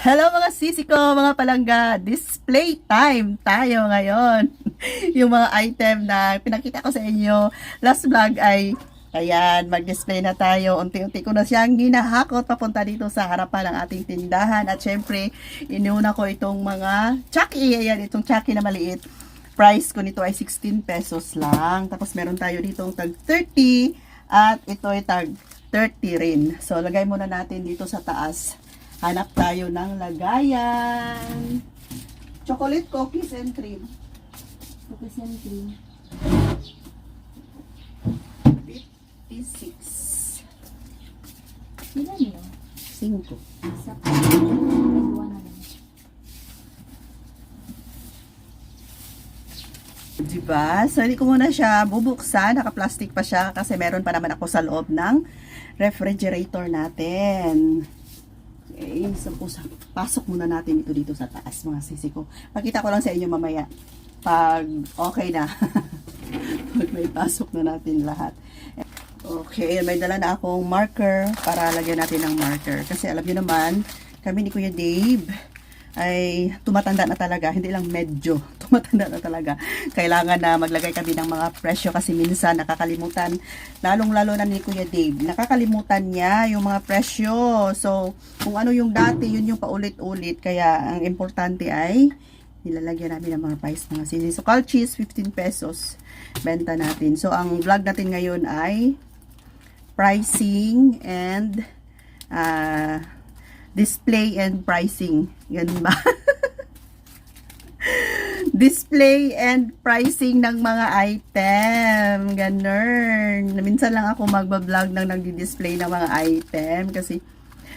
Hello mga sisi ko, mga palangga. Display time tayo ngayon. Yung mga item na pinakita ko sa inyo last vlog ay ayan, mag-display na tayo. Unti-unti ko na siyang ginahakot papunta dito sa harapan ng ating tindahan. At syempre, inuna ko itong mga Chucky. Ayan, itong Chucky na maliit. Price ko nito ay 16 pesos lang. Tapos meron tayo ditong tag 30 at ito ay tag 30 rin. So, lagay muna natin dito sa taas. Hanap tayo ng lagayan. Chocolate cookies and cream. Cookies and cream. 56. Ilan yun? 5. Isa pa. Nagawa na lang. Diba? So, hindi ko muna siya bubuksan. Naka-plastic pa siya kasi meron pa naman ako sa loob ng refrigerator natin. Okay, so pasok muna natin ito dito sa taas, mga sisi ko. Pakita ko lang sa inyo mamaya pag okay na. Pag may pasok na natin lahat. Okay, may dala na akong marker para lagyan natin ng marker. Kasi alam niyo naman, kami ni Kuya Dave ay tumatanda na talaga, hindi lang medyo, tumatanda na talaga. Kailangan na maglagay kami ng mga presyo kasi minsan nakakalimutan, lalong-lalo na ni Kuya Dave, nakakalimutan niya yung mga presyo. So, kung ano yung dati, yun yung paulit-ulit. Kaya, ang importante ay nilalagyan namin ng mga price, mga sisi. So, call cheese, 15 pesos, benta natin. So, ang vlog natin ngayon ay pricing and display and pricing. Ganun ba? Display and pricing ng mga item. Ganun. Minsan lang ako magbablog ng nagdi-display ng mga item kasi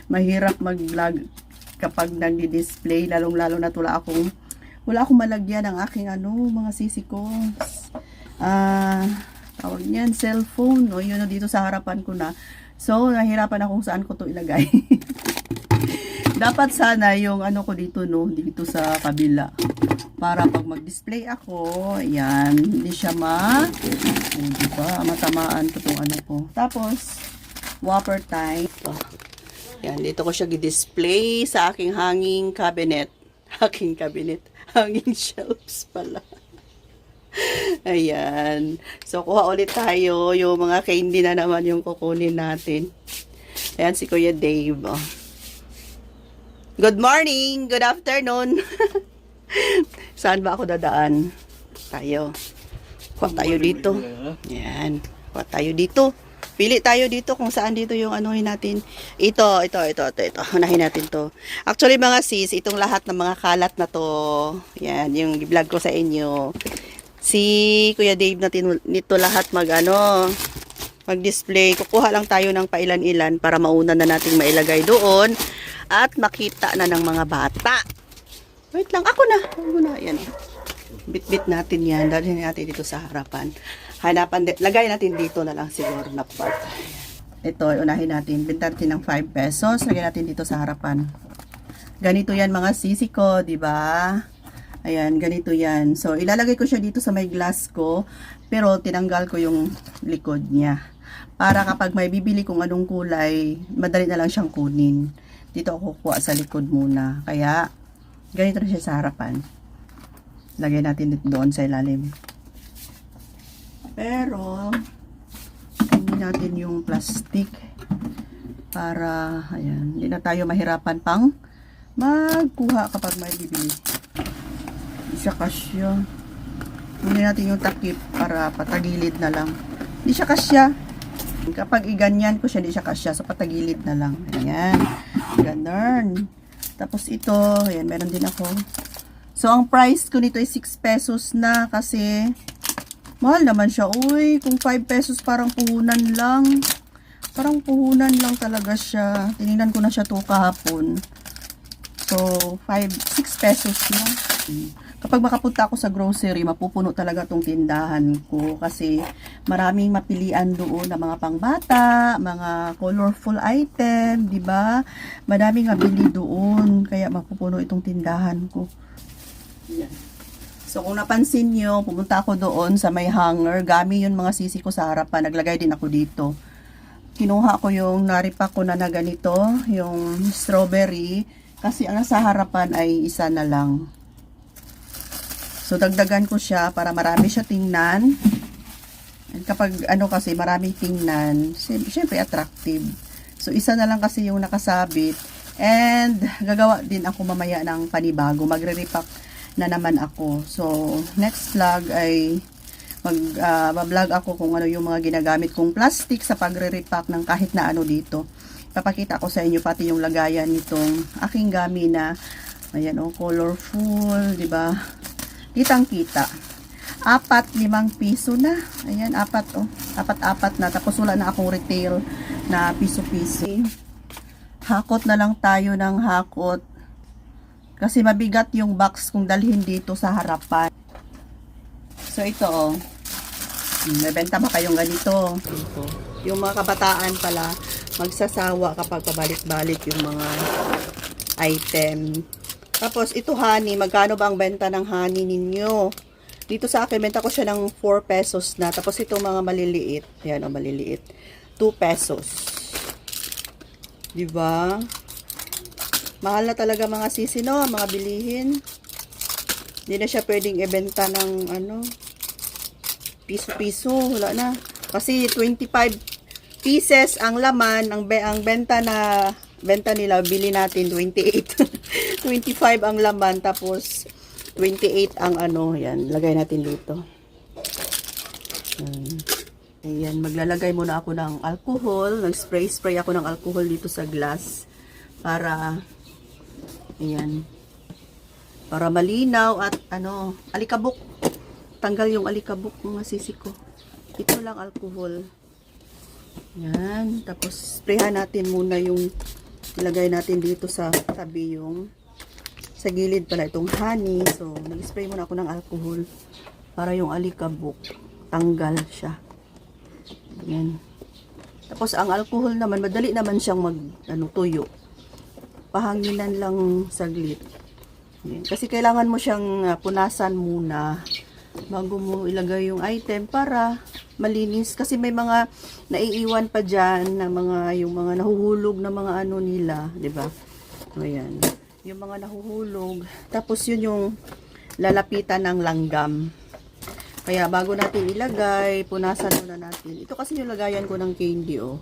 mahirap mag-vlog kapag nagdi-display. Lalong-lalo na wala akong malagyan ng aking mga sisi ko. Tawag niyan, cellphone. O, yun dito sa harapan ko na. So, nahirapan akong saan ko to ilagay. Dapat sana yung ko dito, no, dito sa kabila. Para pag mag-display ako, ayan, hindi siya diba, matamaan ko tong ko. Tapos, Whopper time. Ayan, dito ko siya i-display sa aking hanging cabinet. Hanging shelves pala. Ayan. So, kuha ulit tayo. Yung mga candy na naman yung kukunin natin. Ayan, si Kuya Dave. Oh. Good morning! Good afternoon! Saan ba ako dadaan? Kuha tayo dito. Ayan. Kuha tayo dito. Pili tayo dito kung saan dito yung natin. Ito. Unahin natin to. Actually, mga sis, itong lahat ng mga kalat na to, yan, yung vlog ko sa inyo. Si Kuya Dave natin nito lahat mag-display. Kukuha lang tayo ng pailan-ilan para mauna na nating mailagay doon at makita na ng mga bata. Wait lang, ako na. Yan. Bit-bit natin yan. Dalhin natin dito sa harapan. Lagay natin dito na lang siguro na part. Ito, unahin natin. Binta natin ng 5 pesos. Lagay natin dito sa harapan. Ganito yan mga sisi ko, di ba? Ayan, ganito yan. So, ilalagay ko siya dito sa may glass ko. Pero, tinanggal ko yung likod niya. Para kapag may bibili kung anong kulay, madali na lang siyang kunin. Dito ako kukuha sa likod muna. Kaya, ganito na siya sa harapan. Lagay natin dito doon sa ilalim. Pero, hindi natin yung plastic. Para, ayan, hindi na tayo mahirapan pang magkuha kapag may bibili. Hindi siya kasya. Kunin natin yung takip para patagilid na lang. Hindi siya kasya. Kapag iganyan ko siya, hindi siya kasya. So, patagilid na lang. Ayan. Ganun. Tapos ito, ayan, meron din ako. So, ang price ko nito ay 6 pesos na kasi mahal naman siya. Uy, kung 5 pesos parang puhunan lang. Parang puhunan lang talaga siya. Tinignan ko na siya to kahapon. So, 6 pesos na. Kapag makapunta ako sa grocery, mapupuno talaga tong tindahan ko kasi maraming mapilian doon na mga pangbata, mga colorful item, di ba? Madaming mabili doon, kaya mapupuno itong tindahan ko. Yan. So, kung napansin nyo, pumunta ako doon sa may hanger, gami yun mga sisi ko sa harapan, naglagay din ako dito. kinuha ko yung naripak ko na ganito, yung strawberry, kasi ang nasa harapan ay isa na lang. So, dagdagan ko siya para marami siya tingnan. And kapag ano kasi, marami tingnan, syempre attractive. So, isa na lang kasi yung nakasabit. And, gagawa din ako mamaya ng panibago. Magre-repack na naman ako. So, next vlog ay mag-vlog ako kung ano yung mga ginagamit kong plastic sa pagre-repack ng kahit na ano dito. Papakita ko sa inyo pati yung lagayan nitong aking gamit na, ayan o, colorful, di ba? Kitang-kita. 4-5 piso na. Ayan, 4 oh. 4 na. Tapos wala na akong retail na piso-piso. Hakot na lang tayo ng hakot. Kasi mabigat yung box kung dalhin dito sa harapan. So, ito oh. May benta ba kayong ganito? Ito. Yung mga kabataan pala, magsasawa kapag pabalik-balik yung mga item. Tapos, ito honey. Magkano ba ang benta ng honey ninyo? Dito sa akin, benta ko siya ng 4 pesos na. Tapos, ito mga maliliit. Ayan o, maliliit. 2 pesos. Diba? Mahal na talaga mga sisi, no? Mga bilihin. Hindi na siya pwedeng ibenta ng, ano, piso-piso. Wala na. Kasi, 25 pieces ang laman. Ang benta nila, bili natin 28. 25 ang laman, tapos 28 ang ano, yan, lagay natin dito. Ayan, maglalagay muna ako ng alcohol, nag-spray ako ng alcohol dito sa glass, para, ayan, para malinaw at ano, alikabok, tanggal yung alikabok mga sisi ko. Ito lang alcohol. Yan, tapos sprayhan natin muna yung ilagay natin dito sa tabi yung sa gilid pala itong honey. So, nag-spray muna ako ng alcohol para yung alikabok tanggal siya. Yan. Tapos, ang alcohol naman, madali naman siyang tuyo. Pahanginan lang saglit. Yan. Kasi kailangan mo siyang punasan muna bago mo ilagay yung item para malinis. Kasi may mga naiiwan pa dyan na yung mga nahuhulog na mga ano nila, diba? Ayan. Yung mga nahuhulog. Tapos yun yung lalapitan ng langgam. Kaya bago natin ilagay, punasan muna natin. Ito kasi yung lagayan ko ng candy, oh.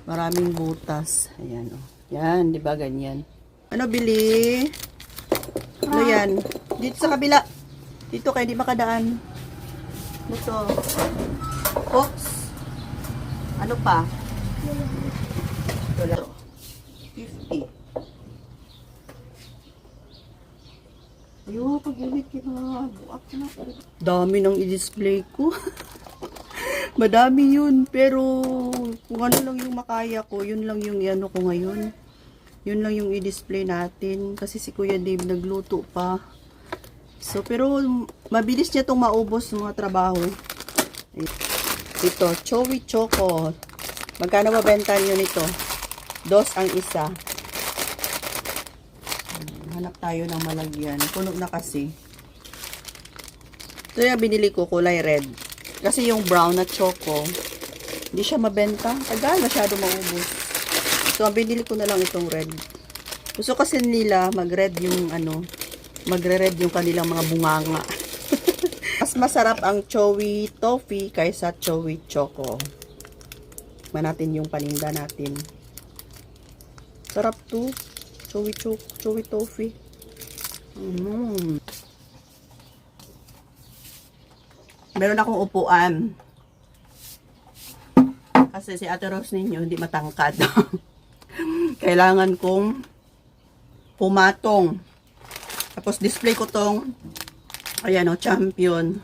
Maraming butas. Ayan, oh. Yan, diba ganyan? Ano, bili? Ano yan? Dito sa kabila. Dito kayo di makadaan. Ito. Box. Ano pa? Ito lang. 50. Ayun, pag-init yung mga buak na. Dami nang i-display ko. Madami yun. Pero, kung ano lang yung makaya ko, yun lang yung ano ko ngayon. Yun lang yung i-display natin. Kasi si Kuya Dave nagluto pa. So, pero, mabilis niya itong maubos ng mga trabaho. Ito, Chewy Choco. Magkano ba benta nyo nito? 2 ang isa. Hanap tayo ng malagyan. Puno na kasi. Ito yung binili ko, kulay red. Kasi yung brown na choco, hindi siya mabenta. Tagal, masyado maubos. So, ang binili ko na lang itong red. Gusto kasi nila mag-red yung ano, magre-red yung kanilang mga bunganga. Mas masarap ang Chewy Toffee kaysa Chewy Choco. Tikman natin yung paninda natin. Sarap to. Chewy Toffee. Meron akong upuan. Kasi si Ate Rose ninyo hindi matangkad. Kailangan kong pumatong. Tapos display ko tong ayan o, Champion.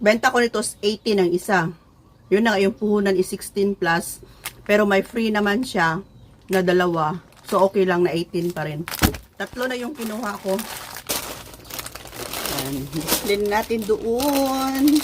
Benta ko nito 80 ng isa. Yun na, yung puhunan is 16 plus. Pero may free naman siya na 2. So okay lang na 18 pa rin. 3 na yung kinuha ko. Ayan. Display natin doon.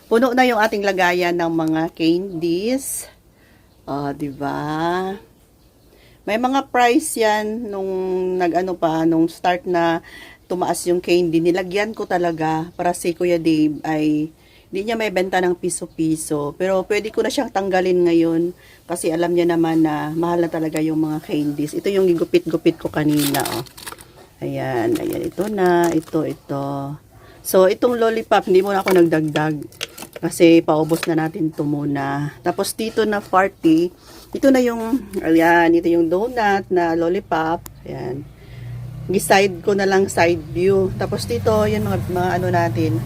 Puno na yung ating lagayan ng mga candies. Di ba? May mga price yan nung nung start na tumaas yung candy. Nilagyan ko talaga para si Kuya Dave ay hindi niya may benta ng piso-piso. Pero pwede ko na siyang tanggalin ngayon kasi alam niya naman na mahal na talaga yung mga candies. Ito yung gigupit-gupit ko kanina. Oh. Ayan, ayan. Ito na. Ito. So, itong lollipop, hindi muna ako nagdagdag. Kasi paubos na natin ito muna. Tapos dito na party, ito na yung, ayan, ito yung donut na lollipop. Ayan. Side ko na lang side view. Tapos dito, yan mga ano natin,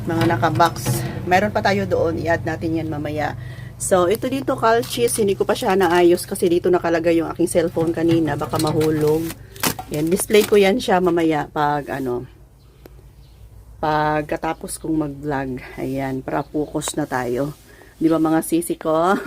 mga naka-box. Meron pa tayo doon, i-add natin yan mamaya. So, ito dito, calchis, hindi ko pa siya naayos kasi dito nakalagay yung aking cellphone kanina, baka mahulog. Yan, display ko yan siya mamaya pag pagkatapos kong mag-vlog. Ayan, para focus na tayo. Di ba mga sisi ko?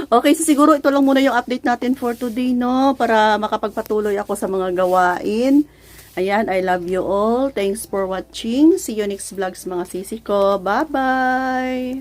Okay, so siguro ito lang muna yung update natin for today, no? Para makapagpatuloy ako sa mga gawain. Ayan, I love you all. Thanks for watching. See you next vlogs mga sisi ko. Bye-bye!